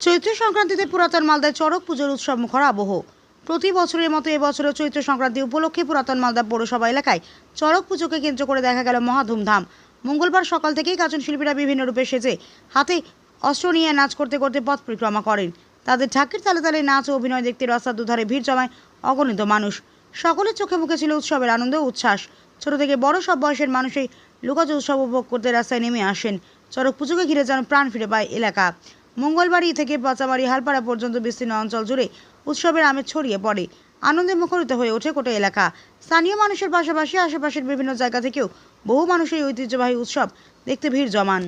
চৈত্র সংক্রান্তিতে পুরাতন মালদায় চড়ক পুজোর উৎসব মুখর আবহ। প্রতি বছরের মতো এবছরও চৈত্র সংক্রান্তি উপলক্ষে পুরাতন মালদা পৌরসভা এলাকায় চড়ক পুজোকে কেন্দ্র করে দেখা গেল মহা ধুমধাম। মঙ্গলবার সকাল থেকেই গাজন শিল্পীরা বিভিন্ন রূপে সেজে হাতে অস্ত্র নিয়ে নাচ করতে করতে পথ পরিক্রমা করেন। তাদের ঢাকের তালে তালে নাচ ও অভিনয় দেখতে রাস্তার দুধারে ভিড় জমায় অগণিত মানুষ। সকলের চোখে মুখে ছিল উৎসবের আনন্দ ও উচ্ছ্বাস। ছোট থেকে বড় সব বয়সের মানুষই লুকাজ উৎসব উপভোগ করতে রাস্তায় নেমে আসেন। চড়ক পুজোকে ঘিরে যেন প্রাণ ফিরে পায় এলাকা। মঙ্গলবাড়ি থেকে পাচামারি হালপাড়া পর্যন্ত বিস্তীর্ণ অঞ্চল জুড়ে উৎসবের আমেজ ছড়িয়ে পড়ে। আনন্দে মুখরিত হয়ে ওঠে গোটা এলাকা। স্থানীয় মানুষের পাশাপাশি আশেপাশের বিভিন্ন জায়গা থেকেও বহু মানুষ এই ঐতিহ্যবাহী উৎসব দেখতে ভিড় জমান।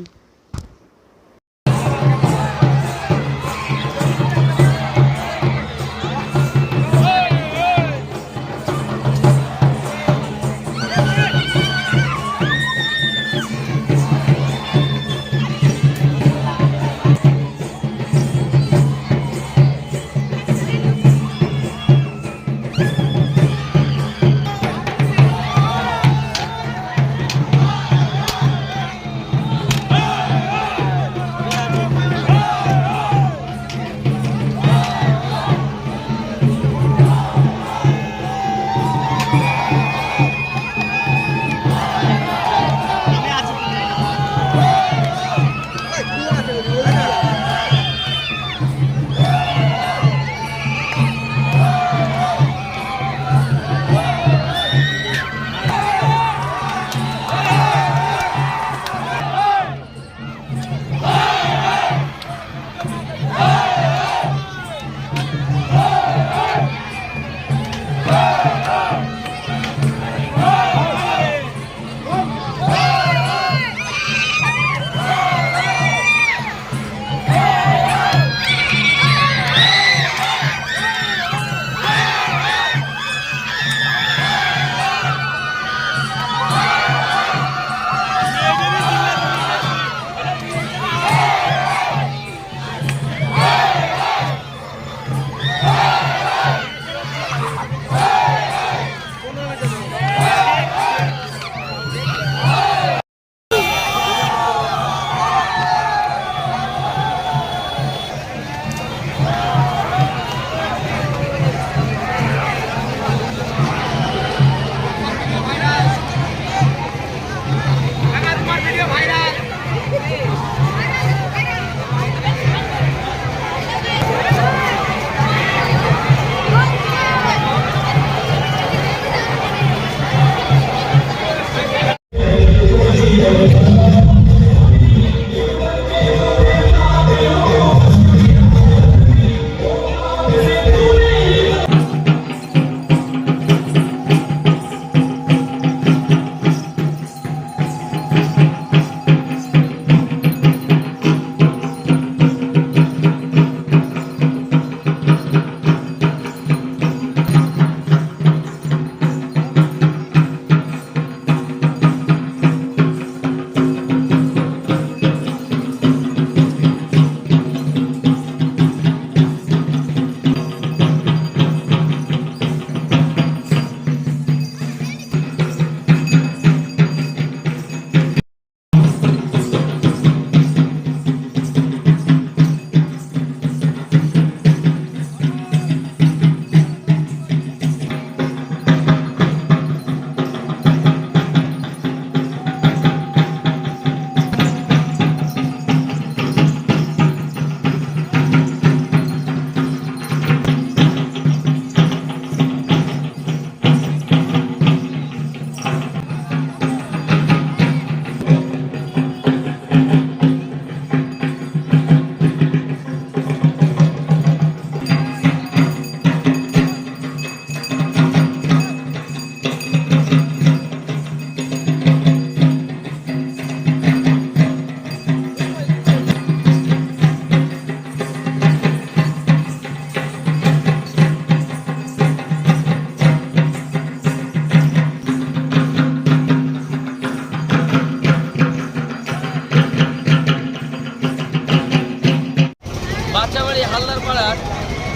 পাচামারি হালদারপাড়ার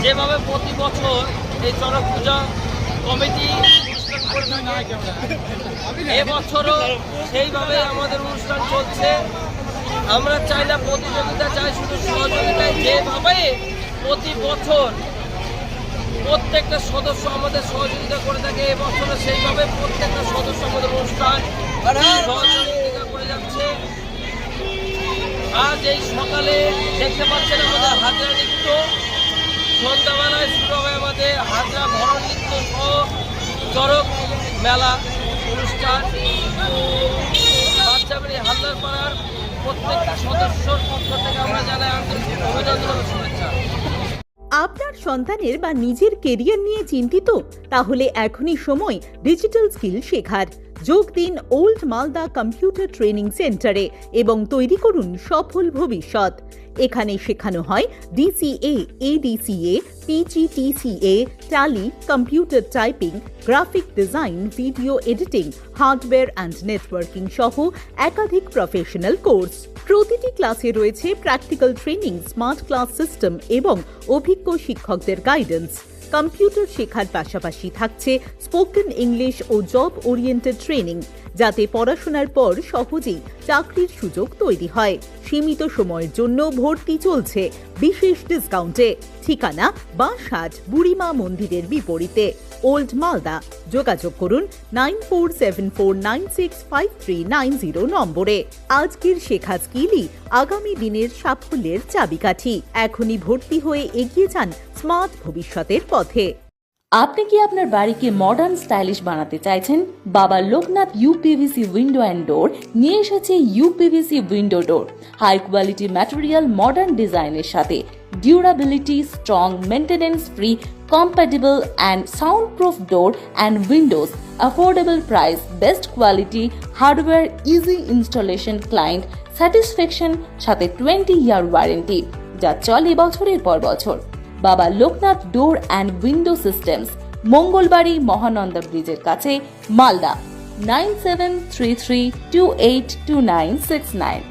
যেভাবে প্রতি বছর এই চড়ক পূজা কমিটি এবছরও সেইভাবে আমাদের অনুষ্ঠান চলছে। আমরা চাই না প্রতিযোগিতা, চাই শুধু সহযোগিতায়। যেভাবে প্রতি বছর প্রত্যেকটা সদস্য আমাদের সহযোগিতা করে থাকে, এবছরও সেইভাবে প্রত্যেকটা সদস্য আমাদের অনুষ্ঠান সহযোগিতা করে যাচ্ছে। আজ এই সকালে দেখতে পাচ্ছেন আমাদের হাজরা নৃত্য, সন্ধ্যাবেলায় শুরু হয় আমাদের হাজরা ভরণ নৃত্য সহ চড়ক মেলা অনুষ্ঠান। বাচ্চাবাড়ি হালদার পাড়ার প্রত্যেকটা সদস্যর পক্ষ থেকে আমরা জানাই আন্তরিক অভিনন্দন ও শুভেচ্ছা। আপনার সন্তানের বা নিজের কেরিয়ার নিয়ে চিন্তিত? তাহলে এখনই সময় ডিজিটাল স্কিল শেখার। যোগ দিন ওল্ড মালদা কম্পিউটার ট্রেনিং সেন্টারে এবং তৈরি করুন সফল ভবিষ্যৎ। এখানে শেখানো হয় DCA, ADCA, PGTCA, tally, computer typing, graphic design, video editing, hardware and networking সহ একাধিক প্রফেশনাল কোর্স। প্রতিটি ক্লাসে রয়েছে practical training, smart class system এবং অভিজ্ঞ শিক্ষকদের গাইডেন্স। কম্পিউটার শেখার পাশাপাশি থাকছে স্পোকেন ইংলিশ ও জব ওরিয়েন্টেড ট্রেনিং, যাতে পড়াশোনার পর সহজেই চাকরির সুযোগ তৈরি হয়। সীমিত সময়ের জন্য ভর্তি চলছে বিশেষ ডিসকাউন্টে। ঠিকানা বাঁশহাট বুড়িমা মন্দিরের বিপরীতে, ওল্ড মালদা। যোগাযোগ করুন 9474965390 নম্বরে। আজকের শেখা স্কিলই আগামী দিনের সাফল্যের চাবিকাঠি। এখনই ভর্তি হয়ে এগিয়ে যান স্মার্ট ভবিষ্যতের পথে। আপনি কি আপনার বাড়িকে মডার্ন স্টাইলিশ বানাতে চাইছেন? বাবা Loknath uPVC window and door নিয়ে এসেছে ইউপিভিসি উইন্ডো ডোর, হাই কোয়ালিটি ম্যাটেরিয়াল, মডার্ন ডিজাইনের সাথে durability, strong, maintenance free, compatible and soundproof door and windows, affordable price, best quality, hardware, easy installation, client satisfaction সাথে 20-year warranty যা চলে বছরের পর বছর। বাবা Loknath door and window systems, Mangalbari Mahananda ব্রিজের কাছে, মালদা। 9733282969।